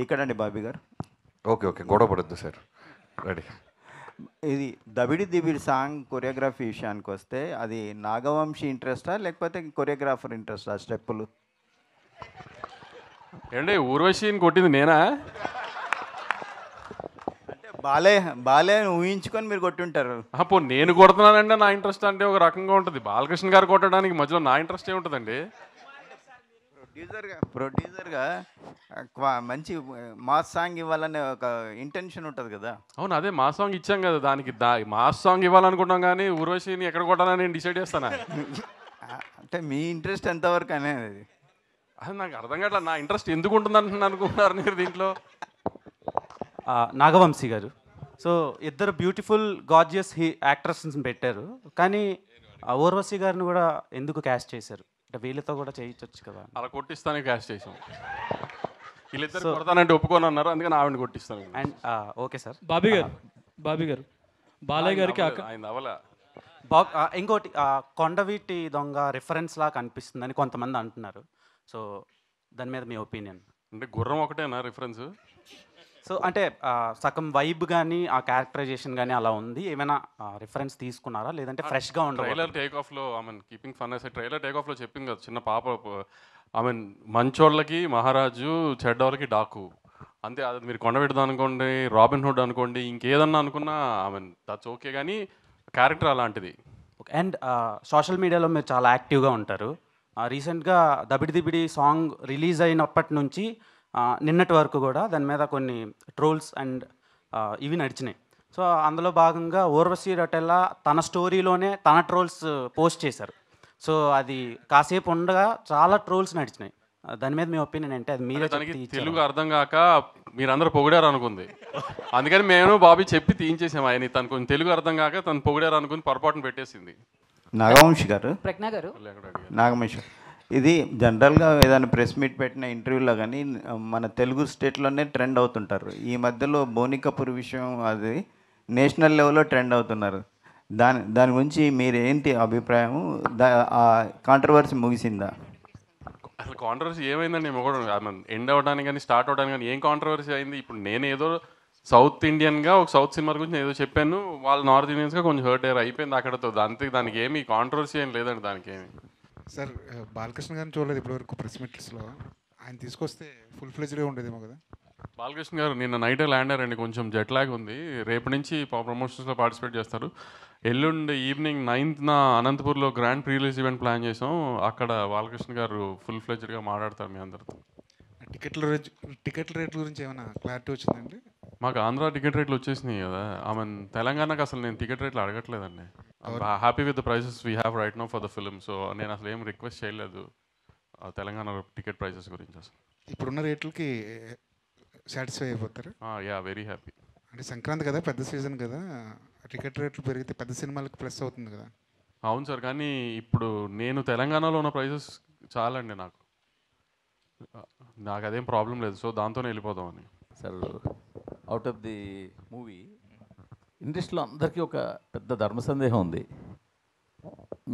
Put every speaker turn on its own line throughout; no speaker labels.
ఇక్కడండి బాబీ గారు.
Okay okay, గొడవ పడద్దు సార్, రెడీ.
ఇది దబిడి దిబిడి సాంగ్ కొరియోగ్రఫీ విషయానికి వస్తే అది నాగవంశీ ఇంట్రెస్టా లేకపోతే కొరియోగ్రాఫర్ ఇంట్రెస్టా స్టెప్పులు?
ఏంటి ఊర్వశిని కొట్టింది నేనా?
అంటే బాలే బాలే ఊహించుకొని మీరు కొట్టుంటారు.
పో నేను కొడుతున్నానంటే నా ఇంట్రెస్ట్ అంటే ఒక రకంగా ఉంటుంది. బాలకృష్ణ గారు కొట్టడానికి మధ్యలో నా ఇంట్రెస్ట్ ఏముంటుందండి?
ప్రొడ్యూసర్గా మంచి మాస్ సాంగ్ ఇవ్వాలనే ఒక ఇంటెన్షన్ ఉంటుంది కదా.
అవును, అదే మా సాంగ్ ఇచ్చాం కదా, దానికి మాస్ సాంగ్ ఇవ్వాలనుకుంటాం, కానీ ఊర్వశిని ఎక్కడ కొట్టాలని నేను డిసైడ్ చేస్తానా?
అంటే మీ ఇంట్రెస్ట్ ఎంతవరకు అనేది
అది నాకు అర్థం కావట్లేదు. నా ఇంట్రెస్ట్ ఎందుకు ఉంటుంది అనుకుంటున్నారు మీరు దీంట్లో?
నాగవంశీ గారు, సో ఇద్దరు బ్యూటిఫుల్ గార్జియస్ యాక్ట్రెస్ని పెట్టారు, కానీ ఊర్వశి గారిని కూడా ఎందుకు క్యాస్ట్ చేశారు? అంటే వీళ్ళతో కూడా చేయించవచ్చు కదా.
అలా కొట్టిస్తానే క్యాష్ చేసాం. వీళ్ళిద్దరు కొడతానంటే ఒప్పుకొని అన్నారు, అందుకని ఆవిడని కొట్టిస్తాను.
And okay sir.
బాబీ గారు బాలయ్య గారికి
ఆయన అవలా
ఇంకోటి కొండవీటి దొంగ రిఫరెన్స్ లా కనిపిస్తుందని కొంతమంది అంటున్నారు. సో దాని మీద మీ ఒపీనియన్?
అంటే గుర్రం ఒకటేనా రిఫరెన్స్?
సో అంటే సగం వైబ్ కానీ ఆ క్యారెక్టరైజేషన్ కానీ అలా ఉంది, ఏమైనా రిఫరెన్స్ తీసుకున్నారా లేదంటే ఫ్రెష్గా ఉండదు?
ట్రైలర్ టేక్ ఆఫ్లో ఐ మీన్ కీపింగ్ ఫన్ అసలు ట్రైలర్ టేక్ ఆఫ్లో చెప్పింది కదా, చిన్న పాప ఐ మీన్ మంచోళ్ళకి మహారాజు, చెడ్డోళ్ళకి డాకు, అంతే. అది మీరు కొండబెడదాం అనుకోండి, రాబిన్ హుడ్ అనుకోండి, ఇంకేదన్నా అనుకున్నా ఐ మీన్ దట్స్ ఓకే, కానీ క్యారెక్టర్ అలాంటిది.
అండ్ సోషల్ మీడియాలో మీరు చాలా యాక్టివ్గా ఉంటారు. రీసెంట్గా దబిడి దిబిడి సాంగ్ రిలీజ్ అయినప్పటి నుంచి నిన్నటి వరకు కూడా దాని మీద కొన్ని ట్రోల్స్ అండ్ ఇవి నడిచినాయి. సో అందులో భాగంగా ఊర్వశి రొటెల్లా తన స్టోరీలోనే తన ట్రోల్స్ పోస్ట్ చేశారు. సో అది కాసేపు ఉండగా చాలా ట్రోల్స్ నడిచినాయి. దాని మీద మీ ఒపీనియన్ ఏంటి? అది మీరే
దానికి తెలుగు అర్థం కాక మీరందరూ పొగిడారు అనుకుంది, అందుకని మేము బాబీ చెప్పి తీయించేసాము. ఆయన తను కొంచెం తెలుగు అర్థం కాక తను పొగిడారు అనుకుని పొరపాటును పెట్టేసింది.
నాగవంశి గారు,
ప్రజ్ఞ గారు,
నాగవంశి, ఇది జనరల్గా ఏదైనా ప్రెస్ మీట్ పెట్టిన ఇంటర్వ్యూలో కానీ మన తెలుగు స్టేట్లోనే ట్రెండ్ అవుతుంటారు. ఈ మధ్యలో బోని కపూర్ విషయం అది నేషనల్ లెవెల్లో ట్రెండ్ అవుతున్నారు. దాని గురించి మీరు ఏంటి అభిప్రాయం? ఆ కాంట్రవర్సీ ముగిసిందా?
అసలు కాంట్రవర్సీ ఏమైందండి? మేము కూడా ఎండ్ అవ్వడానికి కానీ స్టార్ట్ అవ్వడానికి కానీ ఏం కాంట్రవర్సీ అయింది? ఇప్పుడు నేను ఏదో సౌత్ ఇండియన్గా ఒక సౌత్ సినిమా గురించి ఏదో చెప్పాను, వాళ్ళు నార్త్ ఇండియన్స్గా కొంచెం హర్ట్ అయ్యారు, అయిపోయింది అక్కడతో. దానికి ఏమి కాంట్రవర్సీ ఏం లేదండి. దానికి ఏమి
సార్, బాలకృష్ణ గారిని చూడలేదు ఇప్పటివరకు ప్రెస్ మీట్స్లో. ఆయన తీసుకొస్తే ఫుల్ ఫ్లెజ్డ్గా ఉండేదేమో కదా.
బాలకృష్ణ గారు నిన్న నైటే ల్యాండ్ అయ్యారండి, కొంచెం జెట్ లాగ్ ఉంది. రేపు నుంచి ప్రమోషన్స్లో పార్టిసిపేట్ చేస్తారు. ఎల్లుండి ఈవినింగ్ 9th అనంతపూర్లో grand pre release event plan చేసాం. అక్కడ బాలకృష్ణ గారు ఫుల్ ఫ్లెజ్డ్గా మాట్లాడతారు మీ అందరితో.
టికెట్ల రేట్ల గురించి ఏమైనా క్లారిటీ వచ్చిందండి?
మాకు ఆంధ్ర టికెట్ రేట్లు వచ్చేసినాయి కదా. తెలంగాణకు అసలు నేను టికెట్ రేట్లు అడగట్లేదండి. Happy with the prices we have right now for the film. So నేను అసలు ఏం రిక్వెస్ట్ చేయలేదు తెలంగాణ టికెట్ ప్రైసెస్ గురించి. అసలు
ఇప్పుడున్న రేట్లకి సాటిస్ఫై అయిపోతారు?
Yeah, very happy.
అంటే సంక్రాంతి కదా, పెద్ద సీజన్ కదా, టికెట్ రేట్లు పెరిగితే పెద్ద సినిమాలకు ప్లస్ అవుతుంది కదా.
అవును సార్, కానీ ఇప్పుడు నేను తెలంగాణలో ఉన్న ప్రైసెస్ చాలండి నాకు అదేం ప్రాబ్లం లేదు. సో దాంతోనే వెళ్ళిపోదామని.
Sir, out of the movie ఇండస్ట్రీలో అందరికీ ఒక పెద్ద ధర్మ సందేహం ఉంది.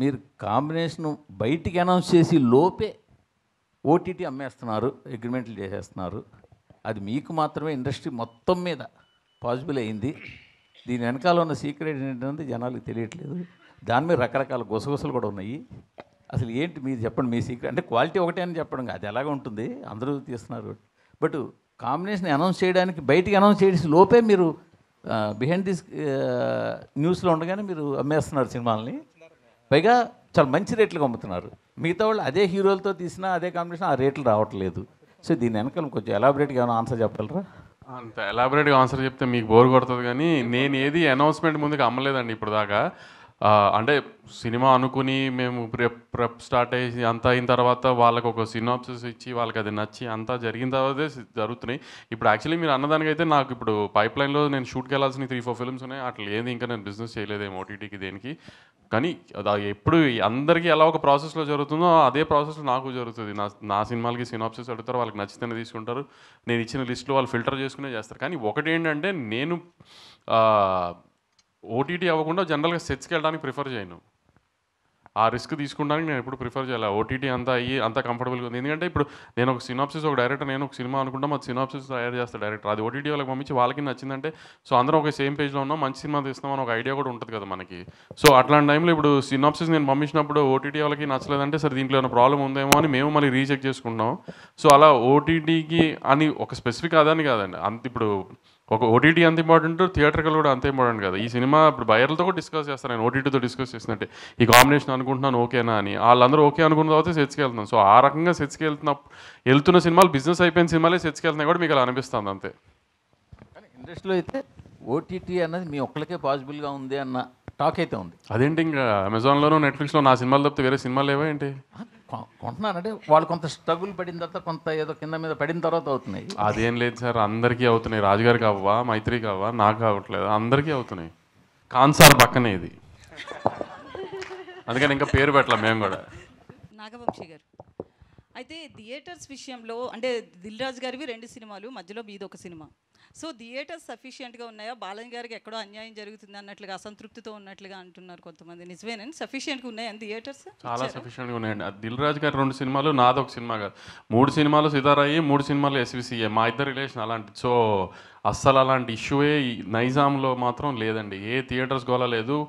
మీరు కాంబినేషన్ బయటికి అనౌన్స్ చేసి లోపే ఓటీటీ అమ్మేస్తున్నారు, అగ్రిమెంట్లు చేసేస్తున్నారు. అది మీకు మాత్రమే ఇండస్ట్రీ మొత్తం మీద పాసిబుల్ అయింది. దీని వెనకాల ఉన్న సీక్రెట్ ఏంటంటే జనాలకు తెలియట్లేదు. దాని మీద రకరకాల గుసగుసలు కూడా ఉన్నాయి. అసలు ఏంటి మీరు చెప్పండి, మీ సీక్రెట్? అంటే క్వాలిటీ ఒకటే అని చెప్పడం, అది ఎలాగ ఉంటుంది, అందరూ తీస్తున్నారు. బట్ కాంబినేషన్ అనౌన్స్ చేయడానికి బయటికి అనౌన్స్ చేసి లోపే మీరు బిహైండ్ దిస్ న్యూస్లో ఉండగానే మీరు అమ్మేస్తున్నారు సినిమాలని. పైగా చాలా మంచి రేట్లకు అమ్ముతున్నారు. మిగతా వాళ్ళు అదే హీరోలతో తీసినా అదే కాంబినేషన్ ఆ రేట్లు రావట్లేదు. సో దీని వెనకాల కొంచెం ఎలాబొరేట్గా ఏమైనా ఆన్సర్ చెప్పగలరా?
అంత ఎలాబొరేట్గా ఆన్సర్ చెప్తే మీకు బోర్ కొడుతుంది, కానీ నేను ఏది అనౌన్స్మెంట్ ముందుకు అమ్మలేదండి ఇప్పుడు దాకా. అంటే సినిమా అనుకుని మేము ప్రెప్ స్టార్ట్ అయ్యి అంతా అయిన తర్వాత వాళ్ళకి ఒక సినాప్సిస్ ఇచ్చి వాళ్ళకి అది నచ్చి అంతా జరిగిన తర్వాతే జరుగుతున్నాయి. ఇప్పుడు యాక్చువల్లీ మీరు అన్నదానికైతే నాకు ఇప్పుడు పైప్ లైన్లో నేను షూట్కి వెళ్ళాల్సిన 3-4 ఫిల్మ్స్ ఉన్నాయి. అట్లా లేదు, ఇంకా నేను బిజినెస్ చేయలేదేమో ఓటీటీకి దేనికి. కానీ అది ఎప్పుడు అందరికీ ఎలా ఒక ప్రాసెస్లో జరుగుతుందో అదే ప్రాసెస్లో నాకు జరుగుతుంది. నా సినిమాలకి సినాప్సిస్ అడుగుతారు, వాళ్ళకి నచ్చితేనే తీసుకుంటారు. నేను ఇచ్చిన లిస్ట్లో వాళ్ళు ఫిల్టర్ చేసుకునే చేస్తారు. కానీ ఒకటి ఏంటంటే నేను ఓటీటీ అవ్వకుండా జనరల్గా సెట్స్కి వెళ్ళడానికి ప్రిఫర్ చేయను. ఆ రిస్క్ తీసుకుంటానికి నేను ఎప్పుడు ప్రిఫర్ చేయాలి. ఓటీటీ అంతా అయ్యి అంతా కంఫర్టబుల్గా ఉంది. ఎందుకంటే ఇప్పుడు నేను ఒక సినాప్సిస్, ఒక డైరెక్టర్, నేను ఒక సినిమా అనుకుంటాం, అది సినాప్సిస్ తయారు చేస్తాను డైరెక్టర్, అది ఓటీటీ వాళ్ళకి పంపించి వాళ్ళకి నచ్చిందంటే సో అందరం ఒక సేమ్ పేజ్లో ఉన్నాం, మంచి సినిమా తీస్తున్నాం ఒక ఐడియా కూడా ఉంటుంది కదా మనకి. సో అట్లాంటి టైంలో ఇప్పుడు సినాప్సిస్ నేను పంపించినప్పుడు ఓటీటీ వాళ్ళకి నచ్చలేదంటే సరే దీంట్లో ఏమైనా ప్రాబ్లం ఉందేమో అని మేము మళ్ళీ రీచెక్ చేసుకుంటాం. సో అలా ఓటీటీకి అని ఒక స్పెసిఫిక్ అదని కాదండి, అంత ఇప్పుడు ఒక ఓటీటీ అంత ఇంపార్టెంట్, థియేటర్కల్ కూడా అంత ఇంపార్టెంట్ కదా. ఈ సినిమా ఇప్పుడు బయర్లతో కూడా డిస్కస్ చేస్తాను నేను, ఓటీటీతో డిస్కస్ చేసినట్టే ఈ కాంబినేషన్ అనుకుంటున్నాను ఓకేనా అని. వాళ్ళందరూ ఓకే అనుకున్న తర్వాత సెట్స్కి వెళ్తున్నాను. సో ఆ రకంగా సెట్స్కి వెళ్తున్న సినిమాలు బిజినెస్ అయిపోయిన సినిమాలే సెట్స్కి వెళ్తున్నాయి కూడా మీకు అలా అనిపిస్తుంది అంతే.
కానీ ఇండస్ట్రీలో అయితే ఓటీటీ అన్నది మీ ఒక్కరికే పాసిబుల్గా ఉంది అన్న టాక్ అయితే ఉంది.
అదేంటి ఇంకా అమెజాన్లోనూ నెట్ఫ్లిక్స్లో నా సినిమాలు తప్పితే వేరే సినిమాలు ఏవో ఏంటి
కొంటున్నారంటే వాళ్ళు కొంత స్ట్రగుల్ పడిన తర్వాత, కొంత ఏదో కింద మీద పడిన తర్వాత అవుతున్నాయి.
అదేం లేదు సార్, అందరికీ అవుతున్నాయి. రాజుగారికి అవ్వా, మైత్రికి అవ్వా, నాకు అవ్వట్లేదు, అందరికీ అవుతున్నాయి. కాన్సార్ పక్కనే ఇది, అందుకని ఇంకా పేరు పెట్టలేం మేము కూడా.
నాగవంశీ గారు, అయితే థియేటర్స్ విషయంలో అంటే దిల్ రాజు గారివి 2 సినిమాలు, మధ్యలో మీది ఒక సినిమా. సో థియేటర్స్ సఫిషియెంట్గా ఉన్నాయా? బాలయ్య గారికి ఎక్కడో అన్యాయం జరుగుతుంది అన్నట్లుగా, అసంతృప్తితో ఉన్నట్లుగా అంటున్నారు కొంతమంది, నిజమేనండి? సఫిషియెంట్గా ఉన్నాయని థియేటర్స్?
చాలా సఫిషియెంట్గా ఉన్నాయండి. దిల్ రాజు గారి 2 సినిమాలు, నాది ఒక సినిమా కాదు, 3 సినిమాలు సితారాయి, 3 సినిమాలు ఎస్విసిఏ, మా ఇద్దరు రిలేషన్ అలాంటి. సో అస్సలు అలాంటి ఇష్యూయే నైజాంలో మాత్రం లేదండి, ఏ థియేటర్స్ గోలా లేదు.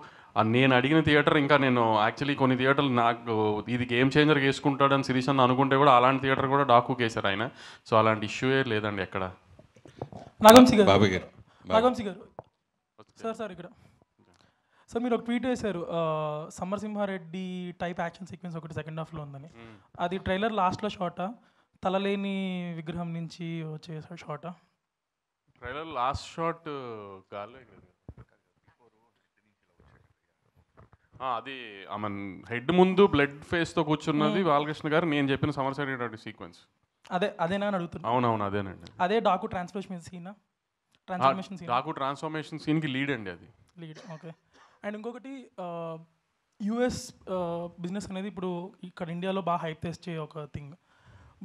నేను అడిగిన థియేటర్, ఇంకా నేను యాక్చువల్లీ కొన్ని థియేటర్లు నాకు ఇది గేమ్ చేంజర్ వేసుకుంటాడని శిరీష్ అన్న అనుకుంటే కూడా అలాంటి థియేటర్ కూడా డాకు వేశారు ఆయన. సో అలాంటి ఇష్యూయే లేదండి ఎక్కడ.
నాగవంశీ గారు,
బాబు గారు,
నాగవంశీ గారు సార్ ఇక్కడ సార్ మీరు ఒక ట్వీట్ వేశారు, సమరసింహారెడ్డి టైప్ యాక్షన్ సీక్వెన్స్ ఒకటి సెకండ్ హాఫ్లో ఉందని. అది ట్రైలర్ లాస్ట్లో షార్టా, తలలేని విగ్రహం నుంచి వచ్చే షార్టా?
ట్రైలర్ లాస్ట్ షాట్ గాల్లో అది ఆమె హెడ్ ముందు బ్లడ్ ఫేస్తో కూర్చున్నది బాలకృష్ణ గారు, నేను చెప్పిన సమరసింహారెడ్డి సీక్వెన్స్
అదేనా అని అడుగుతున్నా.
అవునవును అదేనండి.
అదే డాకు ట్రాన్స్ఫర్మేషన్ సీనా? ట్రాన్స్ఫర్మేషన్ సీన్,
డాకు ట్రాన్స్ఫర్మేషన్ సీన్కి లీడ్ అండి అది.
Lead, okay. అండ్ ఇంకొకటి యుఎస్ బిజినెస్ అనేది ఇప్పుడు ఇక్కడ ఇండియాలో బాగా హైప్ తెచ్చే ఒక థింగ్,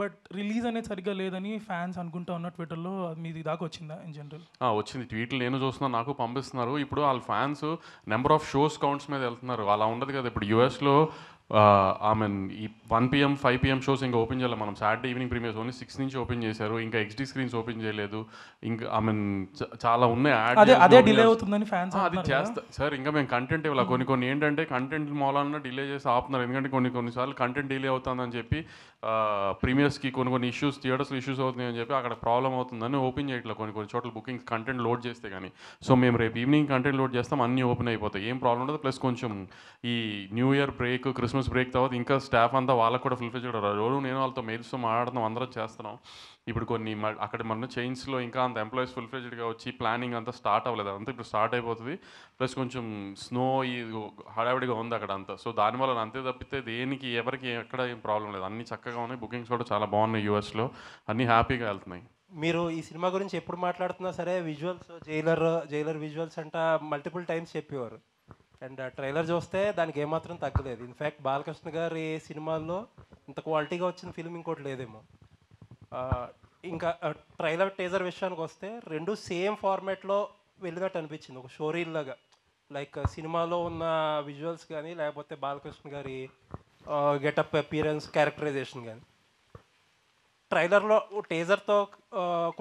బట్ రిలీజ్ అనేది సరిగ్గా లేదని ఫ్యాన్స్ అనుకుంటా ఉన్న ట్విట్టర్లో, మీది దాకా వచ్చిందా ఇన్ జనరల్?
వచ్చింది, ట్వీట్లు నేను చూస్తున్నాను, నాకు పంపిస్తున్నారు. ఇప్పుడు వాళ్ళ fans number of shows counts మీద వెళ్తున్నారు, అలా ఉండదు కదా. ఇప్పుడు యూఎస్లో ఈ 1 PM 5 PM షోస్ ఇంకా ఓపెన్ చేయాలి. మనం సాటర్డే ఈవినింగ్ ప్రీమియర్స్ ఓన్లీ 6 నుంచి ఓపెన్ చేశారు, ఇంకా XD స్క్రీన్స్ ఓపెన్ చేయలేదు. ఇంకా చాలా ఉన్నాయి.
అదే డిలే అవుతుందని ఫ్యాన్స్
అది చేస్తా సార్, ఇంకా మేము కంటెంట్ ఇవ్వాలి. కొన్ని ఏంటంటే కంటెంట్ మూలాన డిలే చేసి ఆపుతున్నారు, ఎందుకంటే కొన్నిసార్లు కంటెంట్ డిలే అవుతుందని చెప్పి ప్రీమియర్స్కి కొన్ని ఇష్యూస్, థియేటర్స్లో ఇష్యూస్ అవుతున్నాయి అని చెప్పి అక్కడ ప్రాబ్లం అవుతుందని ఓపెన్ చేయట్లేదు కొన్ని చోట్ల బుకింగ్స్ కంటెంట్ లోడ్ చేస్తే కానీ. సో మేము రేపు ఈవినింగ్ కంటెంట్ లోడ్ చేస్తాం, అన్నీ ఓపెన్ అయిపోతాయి, ఏం ప్రాబ్లం ఉండదు. ప్లస్ కొంచెం ఈ new year break, Christmas break తర్వాత ఇంకా స్టాఫ్ అంతా వాళ్ళకు కూడా ఫుల్ఫిల్ చేయడం, రోజు నేను వాళ్ళతో మెయిల్స్తో మాట్లాడుతున్నాం, అందరం చేస్తున్నాం. ఇప్పుడు కొన్ని అక్కడ మన చైన్స్లో ఇంకా అంత ఎంప్లాయీస్ ఫుల్ఫిల్డ్గా వచ్చి ప్లానింగ్ అంతా స్టార్ట్ అవ్వలేదు, అంతా ఇప్పుడు స్టార్ట్ అయిపోతుంది. ప్లస్ కొంచెం స్నో ఈ హడావిడిగా ఉంది అక్కడ అంతా. సో దానివల్ల అంతే తప్పితే దేనికి ఎవరికి ఎక్కడ ఏం ప్రాబ్లం లేదు, అన్నీ చక్కగా ఉన్నాయి. బుకింగ్స్ కూడా చాలా బాగున్నాయి యూఎస్లో, అన్నీ హ్యాపీగా వెళ్తున్నాయి.
మీరు ఈ సినిమా గురించి ఎప్పుడు మాట్లాడుతున్నా సరే విజువల్స్, జైలర్ విజువల్స్ అంట మల్టిపుల్ టైమ్స్ చెప్పేవారు. అండ్ ట్రైలర్ చూస్తే దానికి ఏమాత్రం తగ్గలేదు. ఇన్ఫ్యాక్ట్ బాలకృష్ణ గారి సినిమాల్లో ఇంత క్వాలిటీగా వచ్చిన ఫిల్మ్ ఇంకోటి లేదేమో. ఇంకా ట్రైలర్ టీజర్ విషయానికి వస్తే 2 సేమ్ ఫార్మాట్లో వెళ్ళినట్టు అనిపించింది, ఒక షోరీల్ లాగా. లైక్ సినిమాలో ఉన్న విజువల్స్ కానీ, లేకపోతే బాలకృష్ణ గారి గెటప్, అపియరెన్స్, క్యారెక్టరైజేషన్ కానీ. ట్రైలర్లో టీజర్తో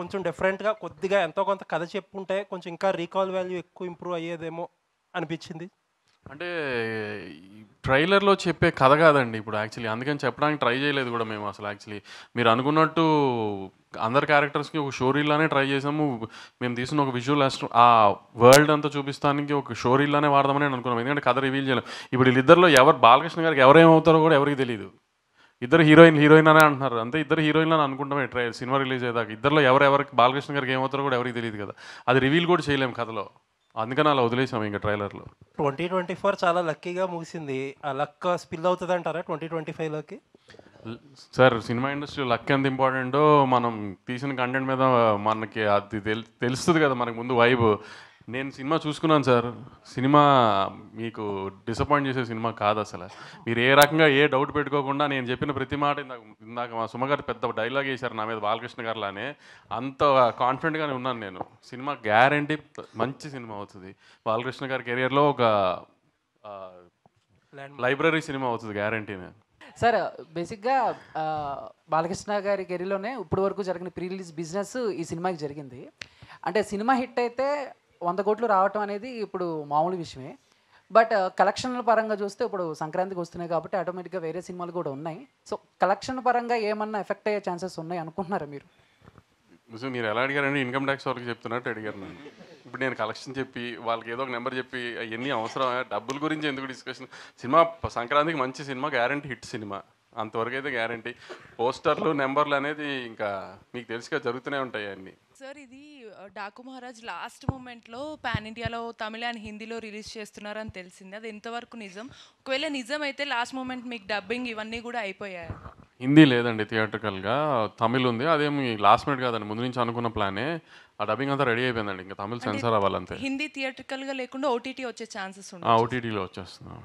కొంచెం డిఫరెంట్గా కొద్దిగా ఎంతో కొంత కథ చెప్పుంటే కొంచెం ఇంకా రీకాల్ వాల్యూ ఎక్కువ ఇంప్రూవ్ అయ్యేదేమో అనిపించింది.
అంటే ట్రైలర్లో చెప్పే కథ కాదండి ఇప్పుడు యాక్చువల్లీ, అందుకని చెప్పడానికి ట్రై చేయలేదు కూడా మేము అసలు. యాక్చువల్లీ మీరు అనుకున్నట్టు అందరు క్యారెక్టర్స్కి ఒక స్టోరీలానే ట్రై చేసాము. మేము తీసిన ఒక విజువల్ ఆ వరల్డ్ అంతా చూపిస్తానికి ఒక స్టోరీలానే వాడదామని అనుకున్నాం, ఎందుకంటే కథ రివీల్ చేయలేం. ఇప్పుడు వీళ్ళిద్దరిలో బాలకృష్ణ గారికి ఎవరేమవుతారో కూడా ఎవరికి తెలియదు. ఇద్దరు హీరోయిన్ అనే అంటున్నారు, అంతే ఇద్దరు హీరోయిన్లు అని అనుకుంటామే సినిమా రిలీజ్ అయ్యేదాకా. ఇద్దరులో ఎవరికి బాలకృష్ణ గారికి ఏమవుతారో కూడా ఎవరికి తెలియదు కదా, అది రివీల్ కూడా చేయలేము కథలో, అందుకని అలా వదిలేసాము ఇంకా ట్రైలర్లో.
2024 చాలా లక్కీగా ముగిసింది, ఆ లక్ స్పిల్ అవుతుంది అంటారా 2025లోకి?
సార్ సినిమా ఇండస్ట్రీ లక్ ఎంత ఇంపార్టెంటో మనం తీసిన కంటెంట్ మీద మనకి అది తెలుస్తుంది కదా మనకి ముందు వైబ్. నేను సినిమా చూసుకున్నాను సార్, సినిమా మీకు డిసప్పాయింట్ చేసే సినిమా కాదు అసలు. మీరు ఏ రకంగా ఏ డౌట్ పెట్టుకోకుండా నేను చెప్పిన ప్రతి మాట ఇందాక మా సుమగారు పెద్ద డైలాగ్ వేశారు నా మీద బాలకృష్ణ గారిలానే, అంత కాన్ఫిడెంట్గానే ఉన్నాను నేను. సినిమా గ్యారంటీ మంచి సినిమా అవుతుంది. బాలకృష్ణ గారి కెరియర్లో ఒక లైబ్రరీ సినిమా అవుతుంది గ్యారంటీనే.
సార్ బేసిక్గా బాలకృష్ణ గారి కెరీర్లోనే ఇప్పటి వరకు జరిగిన ప్రీ రిలీజ్ బిజినెస్ ఈ సినిమాకి జరిగింది. అంటే సినిమా హిట్ అయితే 100 కోట్లు రావటం అనేది ఇప్పుడు మామూలు విషయమే. బట్ కలెక్షన్ల పరంగా చూస్తే ఇప్పుడు సంక్రాంతికి వస్తున్నాయి కాబట్టి ఆటోమేటిక్గా వేరే సినిమాలు కూడా ఉన్నాయి. సో కలెక్షన్ పరంగా ఏమన్నా ఎఫెక్ట్ అయ్యే ఛాన్సెస్ ఉన్నాయి అనుకుంటున్నారా మీరు?
సో మీరు ఎలా అడిగారంటే ఇన్కమ్ ట్యాక్స్ వాళ్ళకి చెప్తున్నట్టు అడిగారు నన్ను. ఇప్పుడు నేను కలెక్షన్ చెప్పి వాళ్ళకి ఏదో ఒక నెంబర్ చెప్పి అవన్నీ అవసరం, డబ్బుల గురించి ఎందుకు డిస్కషన్? సినిమా సంక్రాంతికి మంచి సినిమా, గ్యారంటీ హిట్ సినిమా, అంతవరకు అయితే గ్యారంటీ. పోస్టర్లు నెంబర్లు అనేది ఇంకా మీకు తెలుసుగా జరుగుతూనే ఉంటాయి అన్నీ.
సార్ ఇది డాకు మహారాజ్ లాస్ట్ మూమెంట్లో పాన్ ఇండియాలో తమిళ అండ్ హిందీలో రిలీజ్ చేస్తున్నారని తెలిసింది. అది ఎంతవరకు నిజం? ఒకవేళ నిజం అయితే లాస్ట్ మూమెంట్ మీకు డబ్బింగ్ ఇవన్నీ కూడా అయిపోయాయి?
హిందీ లేదండి థియేటర్కల్గా, తమిళ్ ఉంది. అదేమి లాస్ట్ మినిట్ కాదండి, ముందు నుంచి అనుకున్న ప్లానే. ఆ డబ్బింగ్ అంతా రెడీ అయిపోయిందండి, ఇంకా తమిళ్ సెన్సార్ అవ్వాలంతే.
హిందీ థియేటర్కల్గా లేకుండా ఓటీటీ వచ్చే ఛాన్సెస్ ఉన్నాయి?
ఓటీటీలో వచ్చేస్తున్నాం.